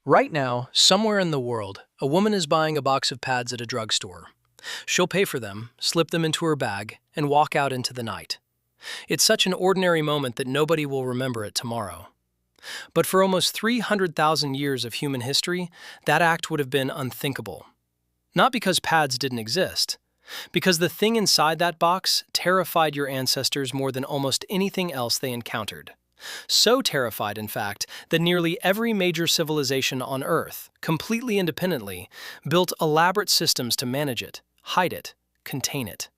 Right now, somewhere in the world, a woman is buying a box of pads at a drugstore. She'll pay for them, slip them into her bag, and walk out into the night. It's such an ordinary moment that nobody will remember it tomorrow. But for almost 300,000 years of human history, that act would have been unthinkable. Not because pads didn't exist, because the thing inside that box terrified your ancestors more than almost anything else they encountered. So terrified, in fact, that nearly every major civilization on Earth, completely independently, built elaborate systems to manage it, hide it, contain it.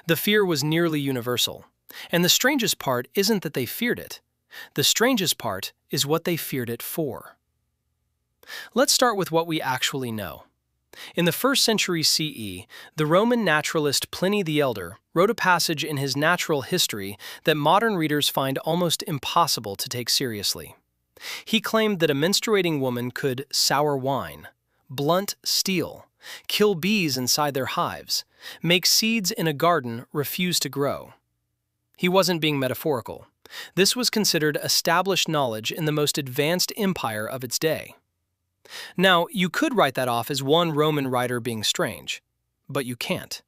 The fear was nearly universal. And the strangest part isn't that they feared it. The strangest part is what they feared it for. Let's start with what we actually know. In the 1st century CE, the Roman naturalist Pliny the Elder wrote a passage in his Natural History that modern readers find almost impossible to take seriously. He claimed that a menstruating woman could sour wine, blunt steel, kill bees inside their hives, make seeds in a garden refuse to grow. He wasn't being metaphorical. This was considered established knowledge in the most advanced empire of its day. Now, you could write that off as one Roman writer being strange, but you can't,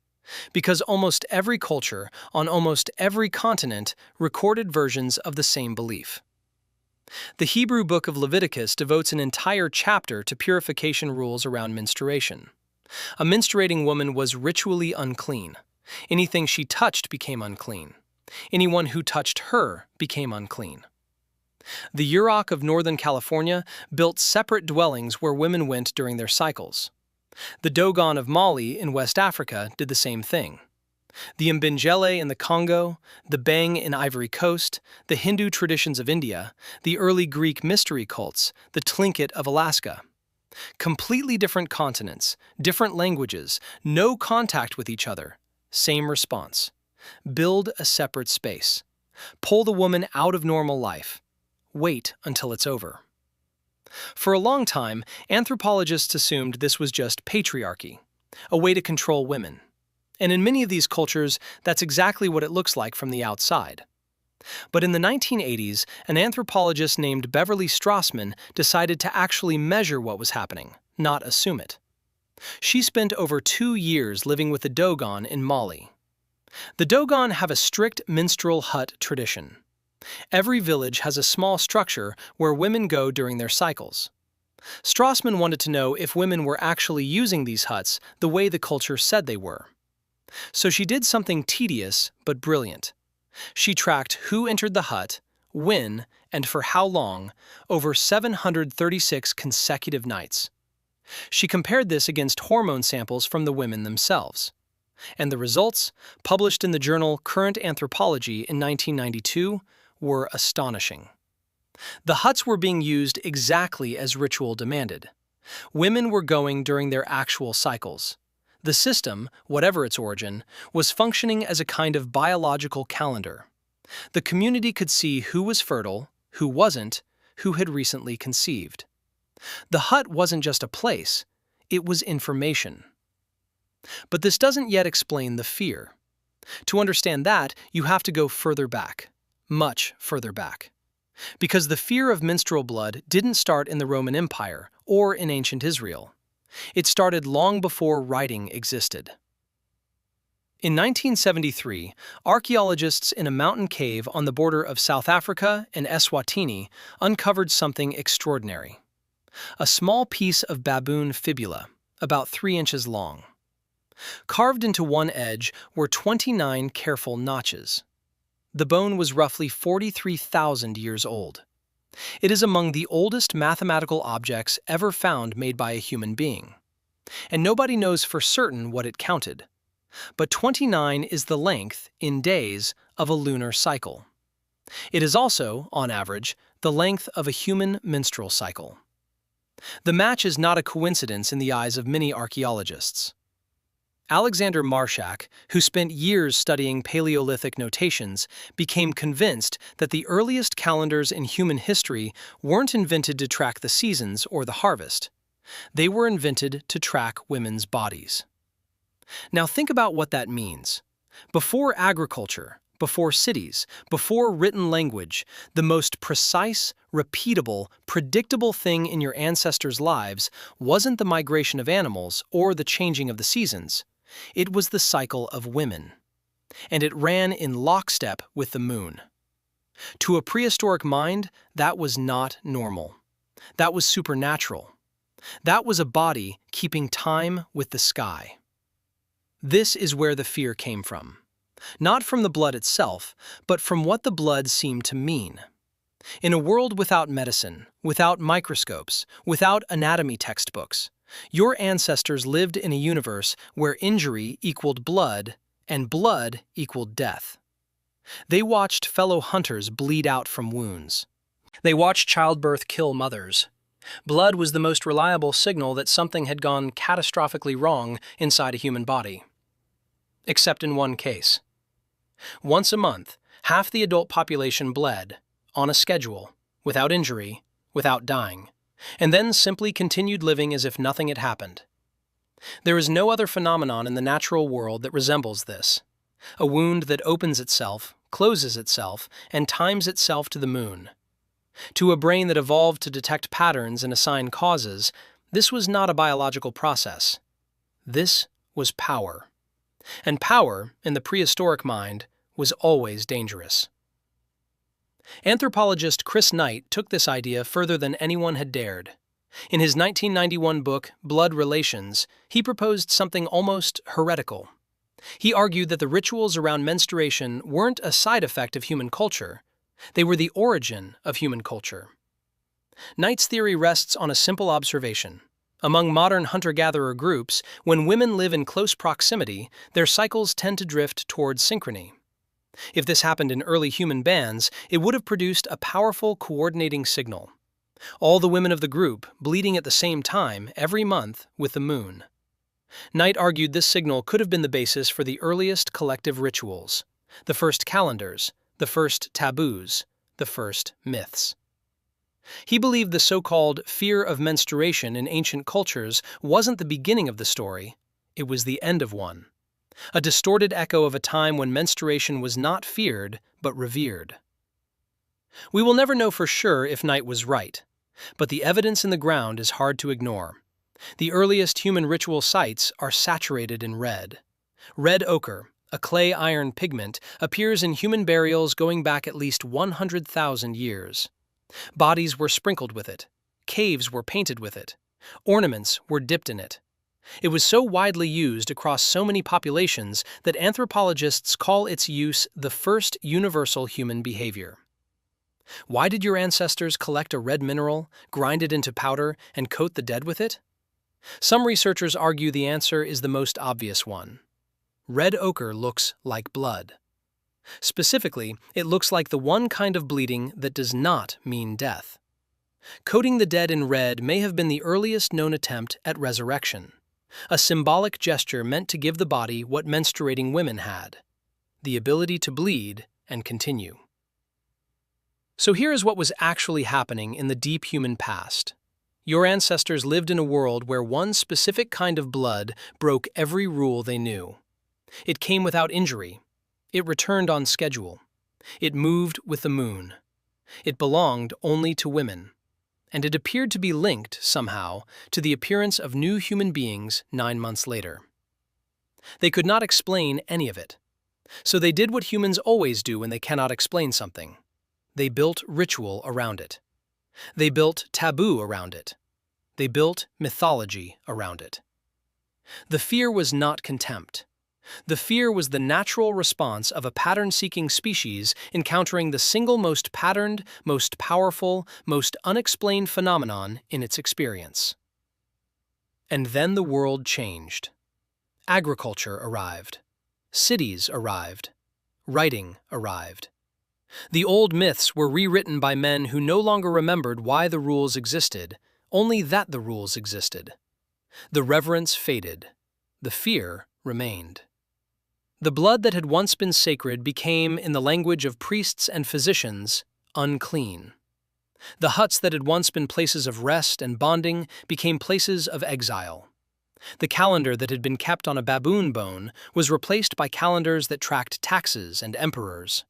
because almost every culture on almost every continent recorded versions of the same belief. The Hebrew book of Leviticus devotes an entire chapter to purification rules around menstruation. A menstruating woman was ritually unclean. Anything she touched became unclean. Anyone who touched her became unclean. The Yurok of Northern California built separate dwellings where women went during their cycles. The Dogon of Mali in West Africa did the same thing. The Mbinjele in the Congo, the Bang in Ivory Coast, the Hindu traditions of India, the early Greek mystery cults, the Tlingit of Alaska. Completely different continents, different languages, no contact with each other. Same response. Build a separate space. Pull the woman out of normal life. Wait until it's over. For a long time, anthropologists assumed this was just patriarchy, a way to control women. And in many of these cultures, that's exactly what it looks like from the outside. But in the 1980s, an anthropologist named Beverly Strassman decided to actually measure what was happening, not assume it. She spent over 2 years living with the Dogon in Mali. The Dogon have a strict menstrual hut tradition. Every village has a small structure where women go during their cycles. Strassman wanted to know if women were actually using these huts the way the culture said they were. So she did something tedious but brilliant. She tracked who entered the hut, when, and for how long, over 736 consecutive nights. She compared this against hormone samples from the women themselves. And the results, published in the journal Current Anthropology in 1992, were astonishing. The huts were being used exactly as ritual demanded. Women were going during their actual cycles. The system, whatever its origin, was functioning as a kind of biological calendar. The community could see who was fertile, who wasn't, who had recently conceived. The hut wasn't just a place, it was information. But this doesn't yet explain the fear. To understand that, you have to go further back. Much further back. Because the fear of menstrual blood didn't start in the Roman Empire or in ancient Israel. It started long before writing existed. In 1973, archaeologists in a mountain cave on the border of South Africa and Eswatini uncovered something extraordinary. A small piece of baboon fibula, about 3 inches long. Carved into one edge were 29 careful notches. The bone was roughly 43,000 years old. It is among the oldest mathematical objects ever found made by a human being. And nobody knows for certain what it counted. But 29 is the length, in days, of a lunar cycle. It is also, on average, the length of a human menstrual cycle. The match is not a coincidence in the eyes of many archaeologists. Alexander Marshak, who spent years studying Paleolithic notations, became convinced that the earliest calendars in human history weren't invented to track the seasons or the harvest. They were invented to track women's bodies. Now think about what that means. Before agriculture, before cities, before written language, the most precise, repeatable, predictable thing in your ancestors' lives wasn't the migration of animals or the changing of the seasons. It was the cycle of women. And it ran in lockstep with the moon. To a prehistoric mind, that was not normal. That was supernatural. That was a body keeping time with the sky. This is where the fear came from. Not from the blood itself, but from what the blood seemed to mean. In a world without medicine, without microscopes, without anatomy textbooks, your ancestors lived in a universe where injury equaled blood and blood equaled death. They watched fellow hunters bleed out from wounds. They watched childbirth kill mothers. Blood was the most reliable signal that something had gone catastrophically wrong inside a human body. Except in one case. Once a month, half the adult population bled, on a schedule, without injury, without dying, and then simply continued living as if nothing had happened. There is no other phenomenon in the natural world that resembles this. A wound that opens itself, closes itself, and times itself to the moon. To a brain that evolved to detect patterns and assign causes, this was not a biological process. This was power. And power, in the prehistoric mind, was always dangerous. Anthropologist Chris Knight took this idea further than anyone had dared. In his 1991 book, Blood Relations, he proposed something almost heretical. He argued that the rituals around menstruation weren't a side effect of human culture. They were the origin of human culture. Knight's theory rests on a simple observation. Among modern hunter-gatherer groups, when women live in close proximity, their cycles tend to drift towards synchrony. If this happened in early human bands, it would have produced a powerful coordinating signal. All the women of the group bleeding at the same time every month with the moon. Knight argued this signal could have been the basis for the earliest collective rituals, the first calendars, the first taboos, the first myths. He believed the so-called fear of menstruation in ancient cultures wasn't the beginning of the story, it was the end of one. A distorted echo of a time when menstruation was not feared, but revered. We will never know for sure if Knight was right, but the evidence in the ground is hard to ignore. The earliest human ritual sites are saturated in red. Red ochre, a clay iron pigment, appears in human burials going back at least 100,000 years. Bodies were sprinkled with it. Caves were painted with it. Ornaments were dipped in it. It was so widely used across so many populations that anthropologists call its use the first universal human behavior. Why did your ancestors collect a red mineral, grind it into powder, and coat the dead with it? Some researchers argue the answer is the most obvious one. Red ochre looks like blood. Specifically, it looks like the one kind of bleeding that does not mean death. Coating the dead in red may have been the earliest known attempt at resurrection, a symbolic gesture meant to give the body what menstruating women had, the ability to bleed and continue. So here is what was actually happening in the deep human past. Your ancestors lived in a world where one specific kind of blood broke every rule they knew. It came without injury. It returned on schedule. It moved with the moon. It belonged only to women. And it appeared to be linked, somehow, to the appearance of new human beings 9 months later. They could not explain any of it. So they did what humans always do when they cannot explain something. They built ritual around it. They built taboo around it. They built mythology around it. The fear was not contempt. The fear was the natural response of a pattern-seeking species encountering the single most patterned, most powerful, most unexplained phenomenon in its experience. And then the world changed. Agriculture arrived. Cities arrived. Writing arrived. The old myths were rewritten by men who no longer remembered why the rules existed, only that the rules existed. The reverence faded. The fear remained. The blood that had once been sacred became, in the language of priests and physicians, unclean. The huts that had once been places of rest and bonding became places of exile. The calendar that had been kept on a baboon bone was replaced by calendars that tracked taxes and emperors.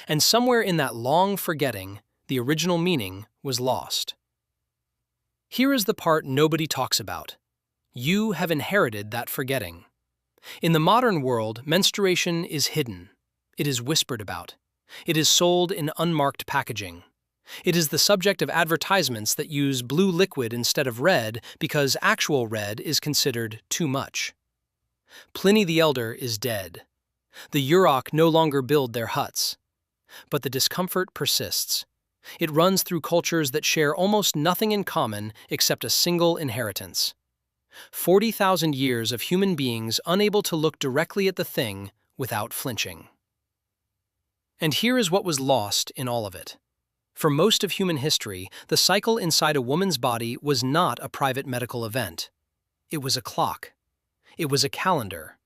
And somewhere in that long forgetting, the original meaning was lost. Here is the part nobody talks about. You have inherited that forgetting. In the modern world, menstruation is hidden. It is whispered about. It is sold in unmarked packaging. It is the subject of advertisements that use blue liquid instead of red because actual red is considered too much. Pliny the Elder is dead. The Yurok no longer build their huts. But the discomfort persists. It runs through cultures that share almost nothing in common except a single inheritance. 40,000 years of human beings unable to look directly at the thing without flinching. And here is what was lost in all of it. For most of human history, the cycle inside a woman's body was not a private medical event. It was a clock. It was a calendar.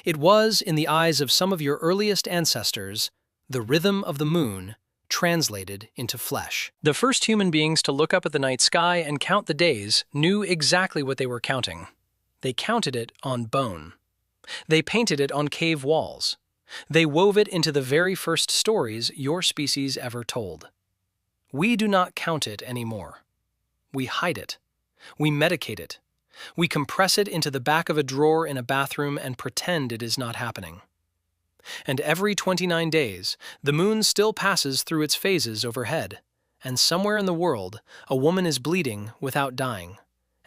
It was, in the eyes of some of your earliest ancestors, the rhythm of the moon translated into flesh. The first human beings to look up at the night sky and count the days knew exactly what they were counting. They counted it on bone. They painted it on cave walls. They wove it into the very first stories your species ever told. We do not count it anymore. We hide it. We medicate it. We compress it into the back of a drawer in a bathroom and pretend it is not happening. And every 29 days, the moon still passes through its phases overhead, and somewhere in the world, a woman is bleeding without dying,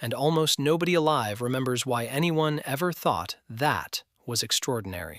and almost nobody alive remembers why anyone ever thought that was extraordinary.